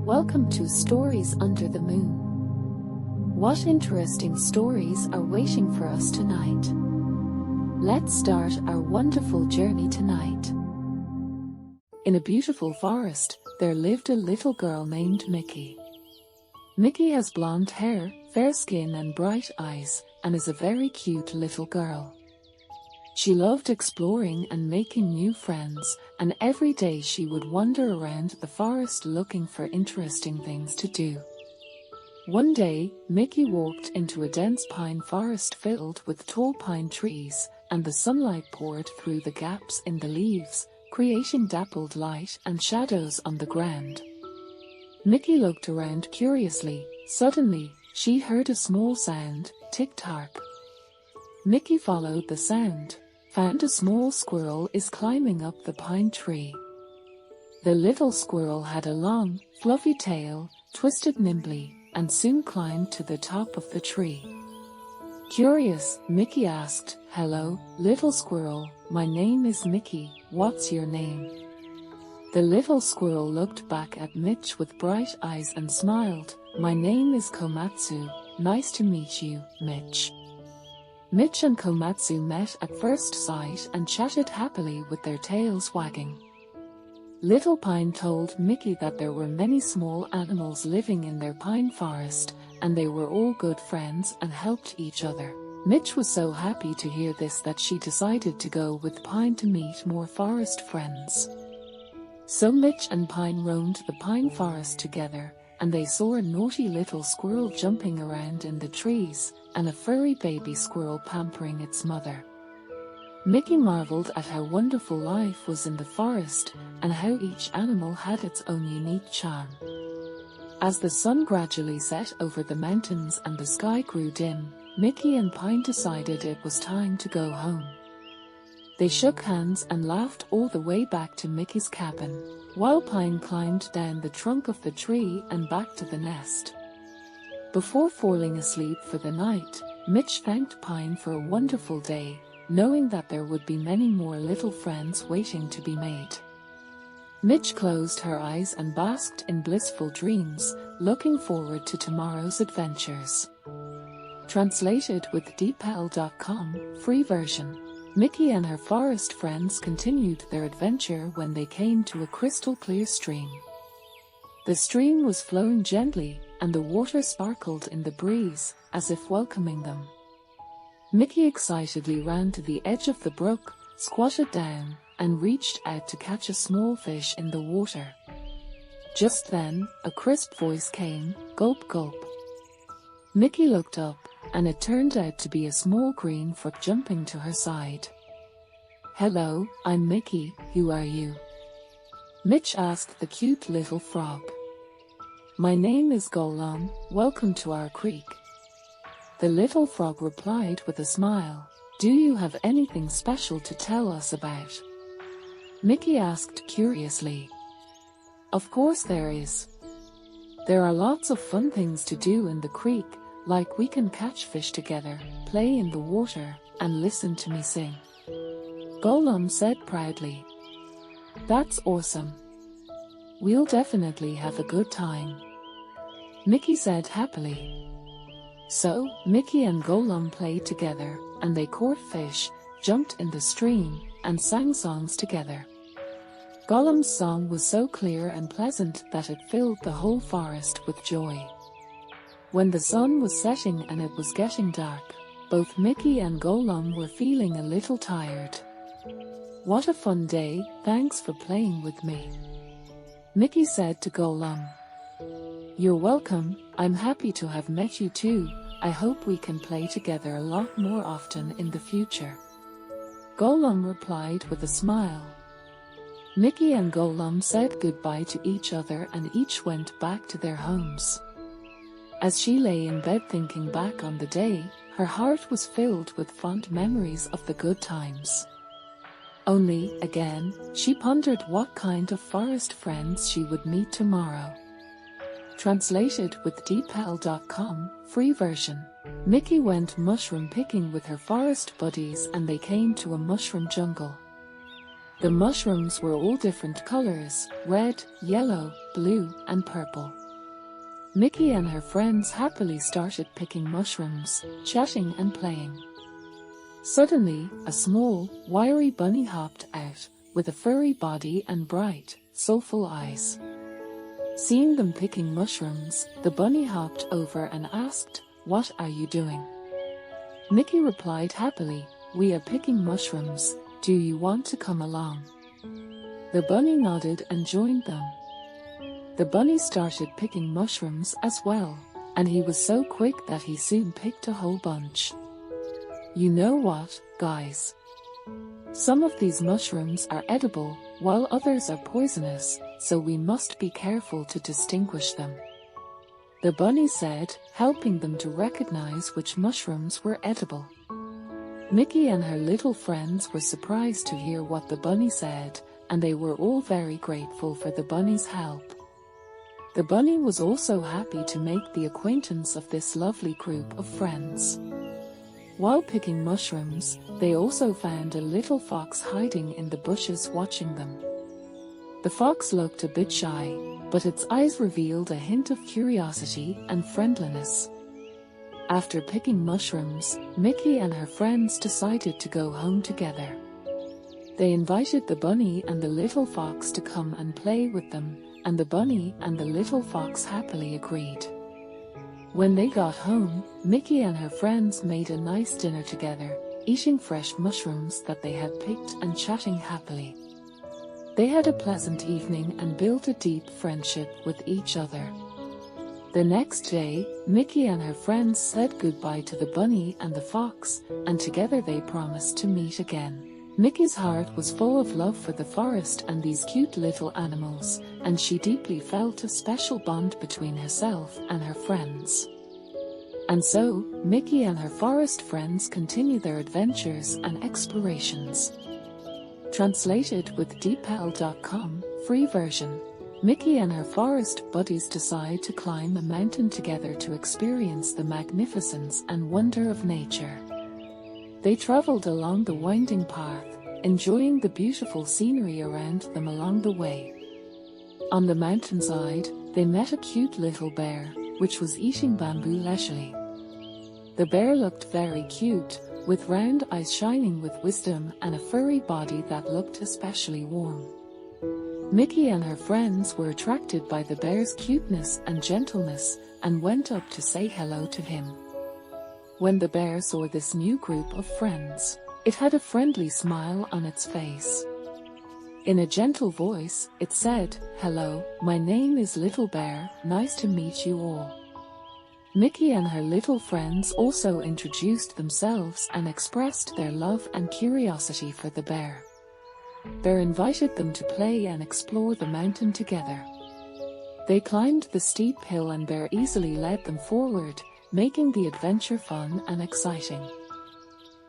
Welcome to Stories Under the Moon. What interesting stories are waiting for us tonight? Let's start our wonderful journey tonight. In a beautiful forest, there lived a little girl named Mickey. Mickey has blonde hair, fair skin and bright eyes, and is a very cute little girl. She loved exploring and making new friends, and every day she would wander around the forest looking for interesting things to do. One day, Mickey walked into a dense pine forest filled with tall pine trees, and the sunlight poured through the gaps in the leaves, creating dappled light and shadows on the ground. Mickey looked around curiously. Suddenly, she heard a small sound, tick-tock. Mickey followed the sound, found a small squirrel is climbing up the pine tree. The little squirrel had a long, fluffy tail, twisted nimbly, and soon climbed to the top of the tree. Curious, Mickey asked, "Hello, little squirrel, my name is Mickey, what's your name?" The little squirrel looked back at Mitch with bright eyes and smiled, "My name is Komatsu, nice to meet you, Mitch." Mitch and Komatsu met at first sight and chatted happily with their tails wagging. Little Pine told Mickey that there were many small animals living in their pine forest, and they were all good friends and helped each other. Mitch was so happy to hear this that she decided to go with Pine to meet more forest friends. So Mitch and Pine roamed the pine forest together, and they saw a naughty little squirrel jumping around in the trees, and a furry baby squirrel pampering its mother. Mickey marveled at how wonderful life was in the forest, and how each animal had its own unique charm. As the sun gradually set over the mountains and the sky grew dim, Mickey and Pine decided it was time to go home. They shook hands and laughed all the way back to Mickey's cabin, while Pine climbed down the trunk of the tree and back to the nest. Before falling asleep for the night, Mitch thanked Pine for a wonderful day, knowing that there would be many more little friends waiting to be made. Mitch closed her eyes and basked in blissful dreams, looking forward to tomorrow's adventures. Translated with deepl.com, free version. Mickey and her forest friends continued their adventure when they came to a crystal-clear stream. The stream was flowing gently, and the water sparkled in the breeze, as if welcoming them. Mickey excitedly ran to the edge of the brook, squatted down, and reached out to catch a small fish in the water. Just then, a crisp voice came, "Gulp, gulp." Mickey looked up, and it turned out to be a small green frog jumping to her side. "Hello, I'm Mickey, who are you?" Mitch asked the cute little frog. "My name is Golem, welcome to our creek." The little frog replied with a smile, "Do you have anything special to tell us about?" Mickey asked curiously. "Of course there is. There are lots of fun things to do in the creek, like we can catch fish together, play in the water, and listen to me sing." Golem said proudly. "That's awesome. We'll definitely have a good time," Mickey said happily. So, Mickey and Golem played together, and they caught fish, jumped in the stream, and sang songs together. Golem's song was so clear and pleasant that it filled the whole forest with joy. When the sun was setting and it was getting dark, both Mickey and Golem were feeling a little tired. "What a fun day, thanks for playing with me," Mickey said to Golem. "You're welcome, I'm happy to have met you too. I hope we can play together a lot more often in the future," Golem replied with a smile. Mickey and Golem said goodbye to each other and each went back to their homes. As she lay in bed thinking back on the day, her heart was filled with fond memories of the good times. Only, again, she pondered what kind of forest friends she would meet tomorrow. Translated with deepl.com, free version. Mickey went mushroom picking with her forest buddies and they came to a mushroom jungle. The mushrooms were all different colors: red, yellow, blue, and purple. Mickey and her friends happily started picking mushrooms, chatting and playing. Suddenly, a small, wiry bunny hopped out, with a furry body and bright, soulful eyes. Seeing them picking mushrooms, the bunny hopped over and asked, "What are you doing?" Mickey replied happily, "We are picking mushrooms. Do you want to come along?" The bunny nodded and joined them. The bunny started picking mushrooms as well, and he was so quick that he soon picked a whole bunch. You know what, guys? Some of these mushrooms are edible, while others are poisonous, so we must be careful to distinguish them. The bunny said, helping them to recognize which mushrooms were edible. Mickey and her little friends were surprised to hear what the bunny said, and they were all very grateful for the bunny's help. The bunny was also happy to make the acquaintance of this lovely group of friends. While picking mushrooms, they also found a little fox hiding in the bushes watching them. The fox looked a bit shy, but its eyes revealed a hint of curiosity and friendliness. After picking mushrooms, Mickey and her friends decided to go home together. They invited the bunny and the little fox to come and play with them, and the bunny and the little fox happily agreed. When they got home, Mickey and her friends made a nice dinner together, eating fresh mushrooms that they had picked and chatting happily. They had a pleasant evening and built a deep friendship with each other. The next day, Mickey and her friends said goodbye to the bunny and the fox, and together they promised to meet again. Mickey's heart was full of love for the forest and these cute little animals, and she deeply felt a special bond between herself and her friends. And so, Mickey and her forest friends continue their adventures and explorations. Translated with deepl.com, free version. Mickey and her forest buddies decide to climb a mountain together to experience the magnificence and wonder of nature. They traveled along the winding path, enjoying the beautiful scenery around them along the way. On the mountainside, they met a cute little bear, which was eating bamboo leisurely. The bear looked very cute, with round eyes shining with wisdom and a furry body that looked especially warm. Mickey and her friends were attracted by the bear's cuteness and gentleness, and went up to say hello to him. When the bear saw this new group of friends, it had a friendly smile on its face. In a gentle voice, it said, "Hello, my name is Little Bear, nice to meet you all." Mickey and her little friends also introduced themselves and expressed their love and curiosity for the bear. Bear invited them to play and explore the mountain together. They climbed the steep hill and Bear easily led them forward, making the adventure fun and exciting.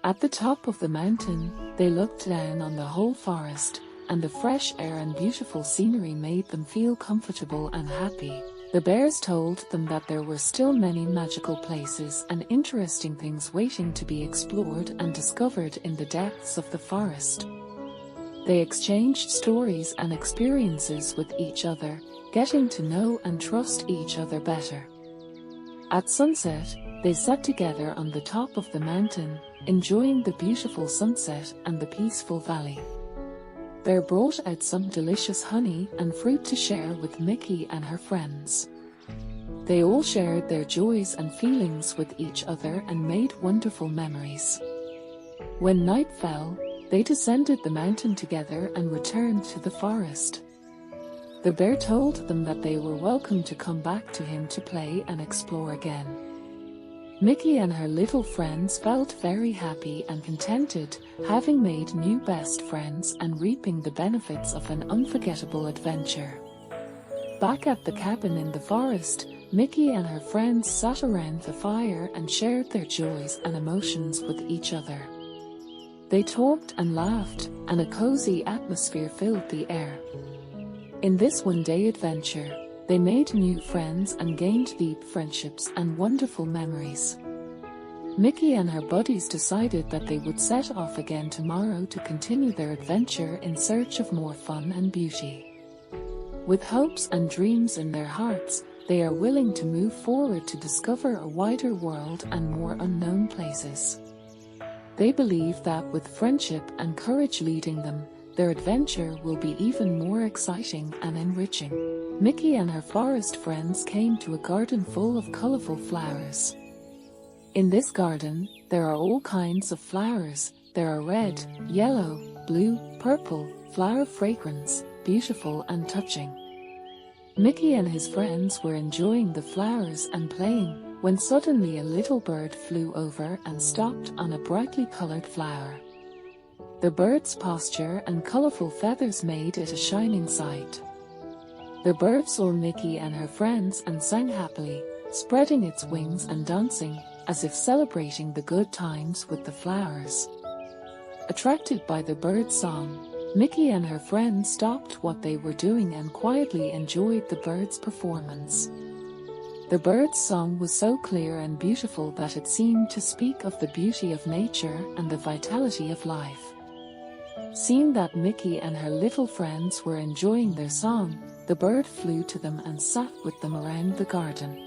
At the top of the mountain, they looked down on the whole forest, and the fresh air and beautiful scenery made them feel comfortable and happy. The bears told them that there were still many magical places and interesting things waiting to be explored and discovered in the depths of the forest. They exchanged stories and experiences with each other, getting to know and trust each other better. At sunset, they sat together on the top of the mountain, enjoying the beautiful sunset and the peaceful valley. Bear brought out some delicious honey and fruit to share with Mickey and her friends. They all shared their joys and feelings with each other and made wonderful memories. When night fell, they descended the mountain together and returned to the forest. The bear told them that they were welcome to come back to him to play and explore again. Mickey and her little friends felt very happy and contented, having made new best friends and reaping the benefits of an unforgettable adventure. Back at the cabin in the forest, Mickey and her friends sat around the fire and shared their joys and emotions with each other. They talked and laughed, and a cozy atmosphere filled the air. In this one-day adventure, they made new friends and gained deep friendships and wonderful memories. Mickey and her buddies decided that they would set off again tomorrow to continue their adventure in search of more fun and beauty. With hopes and dreams in their hearts, they are willing to move forward to discover a wider world and more unknown places. They believe that with friendship and courage leading them, their adventure will be even more exciting and enriching. Mickey and her forest friends came to a garden full of colorful flowers. In this garden, there are all kinds of flowers. There are red, yellow, blue, purple, flower fragrance, beautiful and touching. Mickey and his friends were enjoying the flowers and playing, when suddenly a little bird flew over and stopped on a brightly colored flower. The bird's posture and colorful feathers made it a shining sight. The bird saw Mickey and her friends and sang happily, spreading its wings and dancing, as if celebrating the good times with the flowers. Attracted by the bird's song, Mickey and her friends stopped what they were doing and quietly enjoyed the bird's performance. The bird's song was so clear and beautiful that it seemed to speak of the beauty of nature and the vitality of life. Seeing that Mickey and her little friends were enjoying their song, the bird flew to them and sat with them around the garden.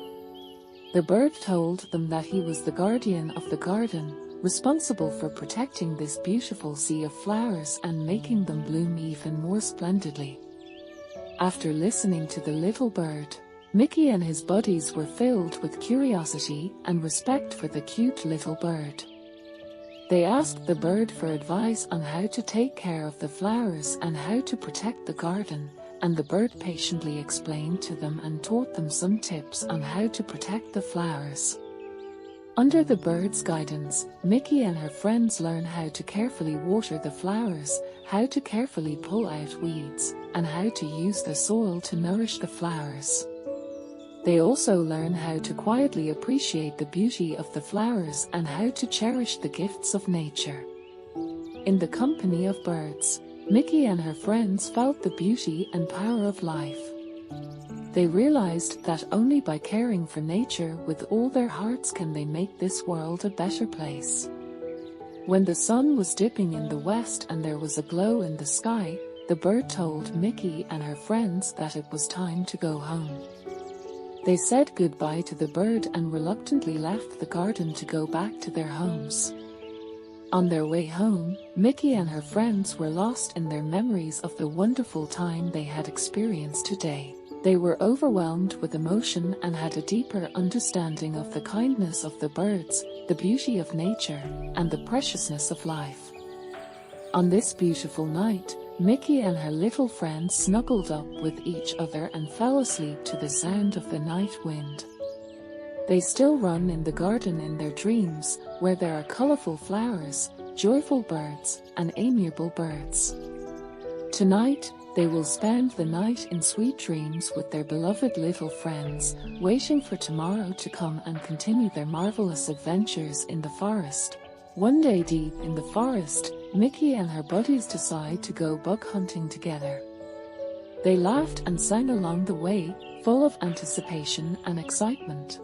The bird told them that he was the guardian of the garden, responsible for protecting this beautiful sea of flowers and making them bloom even more splendidly. After listening to the little bird, Mickey and his buddies were filled with curiosity and respect for the cute little bird. They asked the bird for advice on how to take care of the flowers and how to protect the garden, and the bird patiently explained to them and taught them some tips on how to protect the flowers. Under the bird's guidance, Mickey and her friends learn how to carefully water the flowers, how to carefully pull out weeds, and how to use the soil to nourish the flowers. They also learn how to quietly appreciate the beauty of the flowers and how to cherish the gifts of nature. In the company of birds, Mickey and her friends felt the beauty and power of life. They realized that only by caring for nature with all their hearts can they make this world a better place. When the sun was dipping in the west and there was a glow in the sky, the bird told Mickey and her friends that it was time to go home. They said goodbye to the bird and reluctantly left the garden to go back to their homes. On their way home, Mickey and her friends were lost in their memories of the wonderful time they had experienced today. They were overwhelmed with emotion and had a deeper understanding of the kindness of the birds, the beauty of nature, and the preciousness of life. On this beautiful night, Mickey and her little friends snuggled up with each other and fell asleep to the sound of the night wind. They still run in the garden in their dreams, where there are colorful flowers, joyful birds, and amiable birds. Tonight, they will spend the night in sweet dreams with their beloved little friends, waiting for tomorrow to come and continue their marvelous adventures in the forest. One day deep in the forest, Mickey and her buddies decide to go bug hunting together. They laughed and sang along the way, full of anticipation and excitement.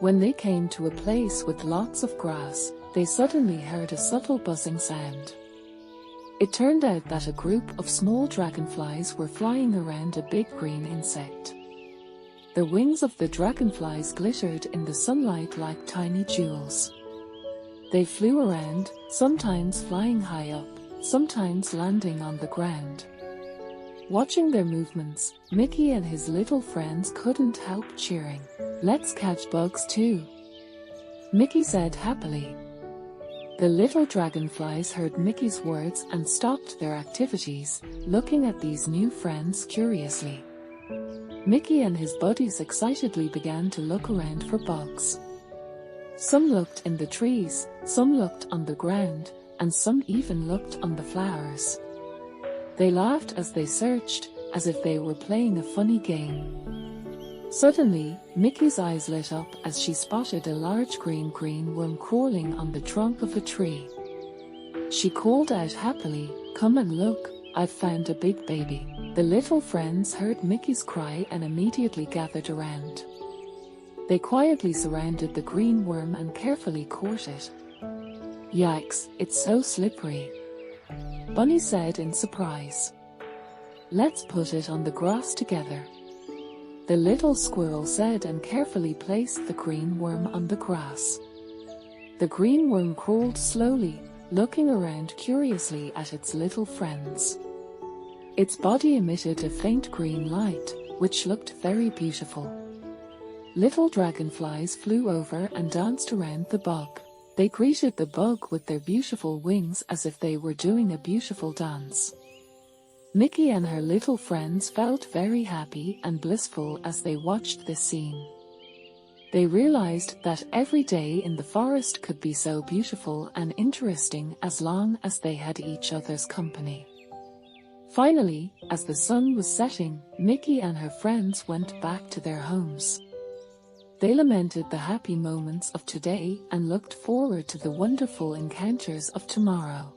When they came to a place with lots of grass, they suddenly heard a subtle buzzing sound. It turned out that a group of small dragonflies were flying around a big green insect. The wings of the dragonflies glittered in the sunlight like tiny jewels. They flew around, sometimes flying high up, sometimes landing on the ground. Watching their movements, Mickey and his little friends couldn't help cheering. "Let's catch bugs too," Mickey said happily. The little dragonflies heard Mickey's words and stopped their activities, looking at these new friends curiously. Mickey and his buddies excitedly began to look around for bugs. Some looked in the trees, some looked on the ground, and some even looked on the flowers. They laughed as they searched, as if they were playing a funny game. Suddenly, Mickey's eyes lit up as she spotted a large green worm crawling on the trunk of a tree. She called out happily, "Come and look, I've found a big baby." The little friends heard Mickey's cry and immediately gathered around. They quietly surrounded the green worm and carefully caught it. "Yikes, it's so slippery," Bunny said in surprise. "Let's put it on the grass together," the little squirrel said and carefully placed the green worm on the grass. The green worm crawled slowly, looking around curiously at its little friends. Its body emitted a faint green light, which looked very beautiful. Little dragonflies flew over and danced around the bug. They greeted the bug with their beautiful wings as if they were doing a beautiful dance. Mickey and her little friends felt very happy and blissful as they watched this scene. They realized that every day in the forest could be so beautiful and interesting as long as they had each other's company. Finally, as the sun was setting, Mickey and her friends went back to their homes. They lamented the happy moments of today and looked forward to the wonderful encounters of tomorrow.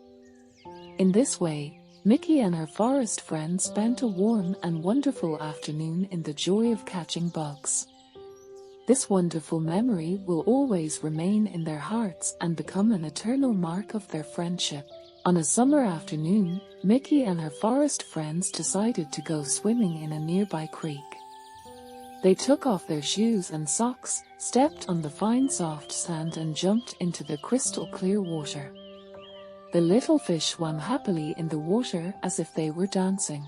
In this way, Mickey and her forest friends spent a warm and wonderful afternoon in the joy of catching bugs. This wonderful memory will always remain in their hearts and become an eternal mark of their friendship. On a summer afternoon, Mickey and her forest friends decided to go swimming in a nearby creek. They took off their shoes and socks, stepped on the fine soft sand and jumped into the crystal clear water. The little fish swam happily in the water as if they were dancing.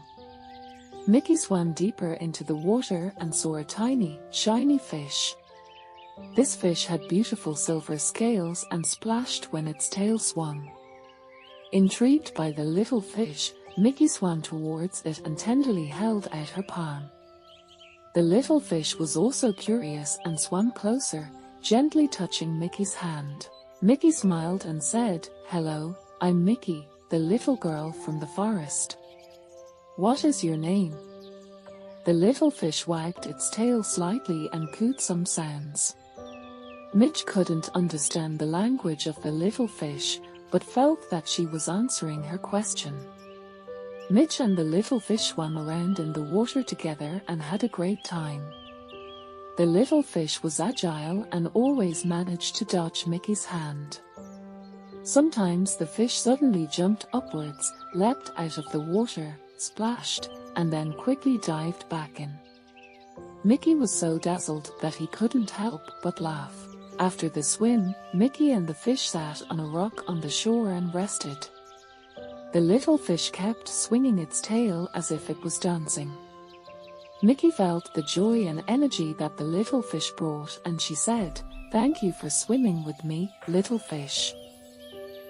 Mickey swam deeper into the water and saw a tiny, shiny fish. This fish had beautiful silver scales and splashed when its tail swung. Intrigued by the little fish, Mickey swam towards it and tenderly held out her palm. The little fish was also curious and swam closer, gently touching Mickey's hand. Mickey smiled and said, "Hello, I'm Mickey, the little girl from the forest. What is your name?" The little fish wagged its tail slightly and cooed some sounds. Mitch couldn't understand the language of the little fish, but felt that she was answering her question. Mitch and the little fish swam around in the water together and had a great time. The little fish was agile and always managed to dodge Mickey's hand. Sometimes the fish suddenly jumped upwards, leapt out of the water, splashed, and then quickly dived back in. Mickey was so dazzled that he couldn't help but laugh. After the swim, Mickey and the fish sat on a rock on the shore and rested. The little fish kept swinging its tail as if it was dancing. Mickey felt the joy and energy that the little fish brought and she said, "Thank you for swimming with me, little fish.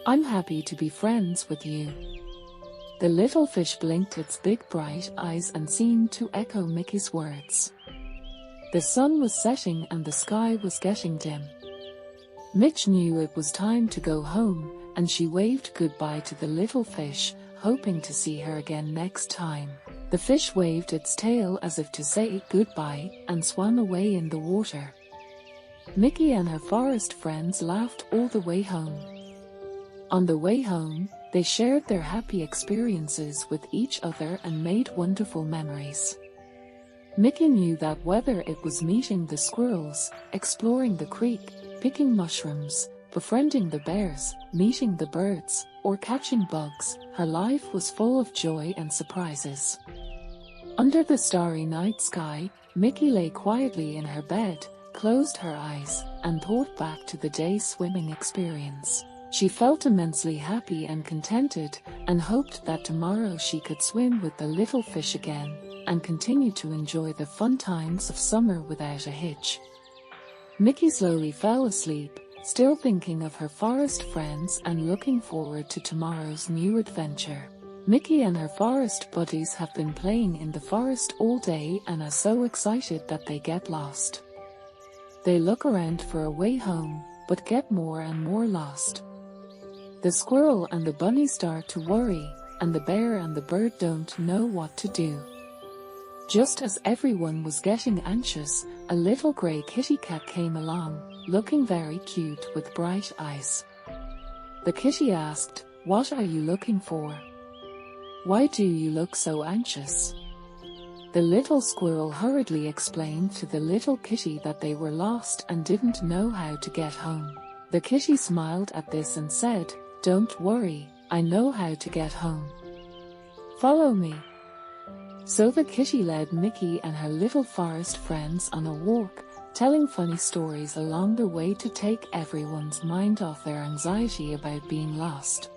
I'm happy to be friends with you." The little fish blinked its big bright eyes and seemed to echo Mickey's words. The sun was setting and the sky was getting dim. Mitch knew it was time to go home, and she waved goodbye to the little fish, hoping to see her again next time. The fish waved its tail as if to say goodbye and swam away in the water. Mickey and her forest friends laughed all the way home. On the way home, they shared their happy experiences with each other and made wonderful memories. Mickey knew that whether it was meeting the squirrels, exploring the creek, picking mushrooms, befriending the bears, meeting the birds, or catching bugs, her life was full of joy and surprises. Under the starry night sky, Mickey lay quietly in her bed, closed her eyes, and thought back to the day's swimming experience. She felt immensely happy and contented, and hoped that tomorrow she could swim with the little fish again, and continue to enjoy the fun times of summer without a hitch. Mickey slowly fell asleep, still thinking of her forest friends and looking forward to tomorrow's new adventure. Mickey and her forest buddies have been playing in the forest all day and are so excited that they get lost. They look around for a way home, but get more and more lost. The squirrel and the bunny start to worry, and the bear and the bird don't know what to do. Just as everyone was getting anxious, a little grey kitty cat came along, looking very cute with bright eyes. The kitty asked, "What are you looking for? Why do you look so anxious?" The little squirrel hurriedly explained to the little kitty that they were lost and didn't know how to get home. The kitty smiled at this and said, "Don't worry, I know how to get home. Follow me." So the kitty led Mickey and her little forest friends on a walk, telling funny stories along the way to take everyone's mind off their anxiety about being lost.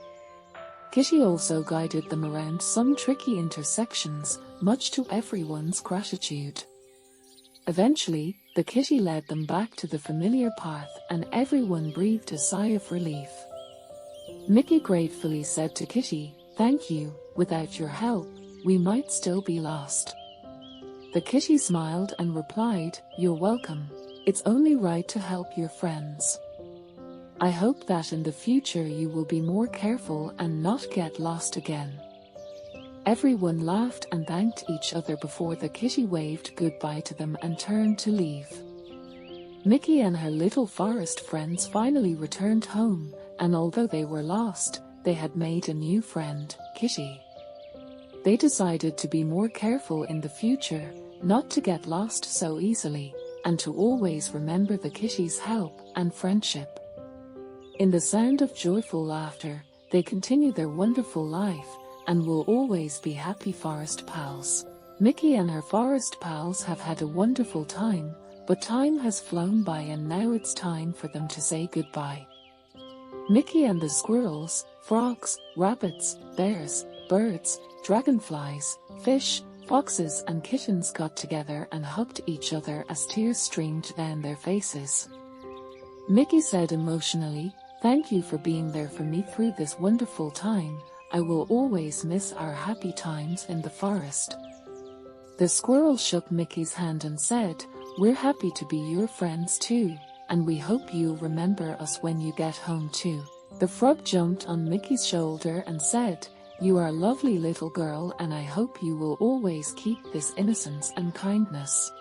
Kitty also guided them around some tricky intersections, much to everyone's gratitude. Eventually, the kitty led them back to the familiar path and everyone breathed a sigh of relief. Mickey gratefully said to Kitty, "Thank you, without your help, we might still be lost." The kitty smiled and replied, "You're welcome. It's only right to help your friends. I hope that in the future you will be more careful and not get lost again." Everyone laughed and thanked each other before the kitty waved goodbye to them and turned to leave. Mickey and her little forest friends finally returned home, and although they were lost, they had made a new friend, Kitty. They decided to be more careful in the future, not to get lost so easily, and to always remember the kitty's help and friendship. In the sound of joyful laughter, they continue their wonderful life, and will always be happy forest pals. Mickey and her forest pals have had a wonderful time, but time has flown by and now it's time for them to say goodbye. Mickey and the squirrels, frogs, rabbits, bears, birds, dragonflies, fish, foxes and kittens got together and hugged each other as tears streamed down their faces. Mickey said emotionally, "Thank you for being there for me through this wonderful time. I will always miss our happy times in the forest." The squirrel shook Mickey's hand and said, "We're happy to be your friends too, and we hope you'll remember us when you get home too." The frog jumped on Mickey's shoulder and said, "You are a lovely little girl and I hope you will always keep this innocence and kindness."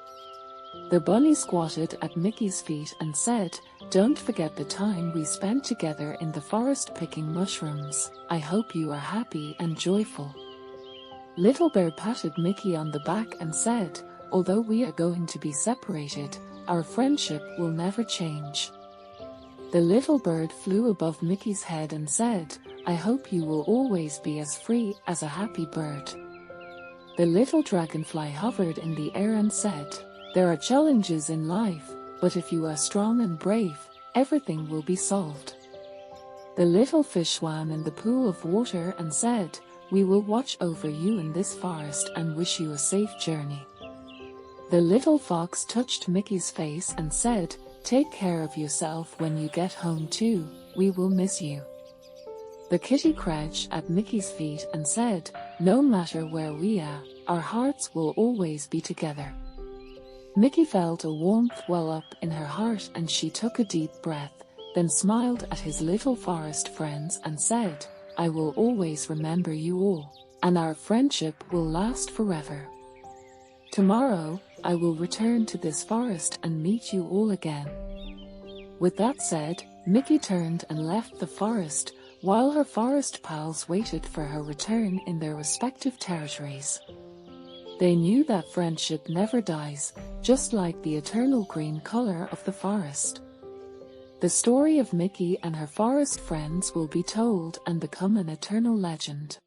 The bunny squatted at Mickey's feet and said, "Don't forget the time we spent together in the forest picking mushrooms. I hope you are happy and joyful." Little Bear patted Mickey on the back and said, "Although we are going to be separated, our friendship will never change." The little bird flew above Mickey's head and said, "I hope you will always be as free as a happy bird." The little dragonfly hovered in the air and said, "There are challenges in life, but if you are strong and brave, everything will be solved." The little fish swam in the pool of water and said, "We will watch over you in this forest and wish you a safe journey." The little fox touched Mickey's face and said, "Take care of yourself when you get home too, we will miss you." The kitty crouched at Mickey's feet and said, "No matter where we are, our hearts will always be together." Mickey felt a warmth well up in her heart and she took a deep breath, then smiled at his little forest friends and said, "I will always remember you all, and our friendship will last forever. Tomorrow, I will return to this forest and meet you all again." With that said, Mickey turned and left the forest, while her forest pals waited for her return in their respective territories. They knew that friendship never dies, just like the eternal green color of the forest. The story of Mickey and her forest friends will be told and become an eternal legend.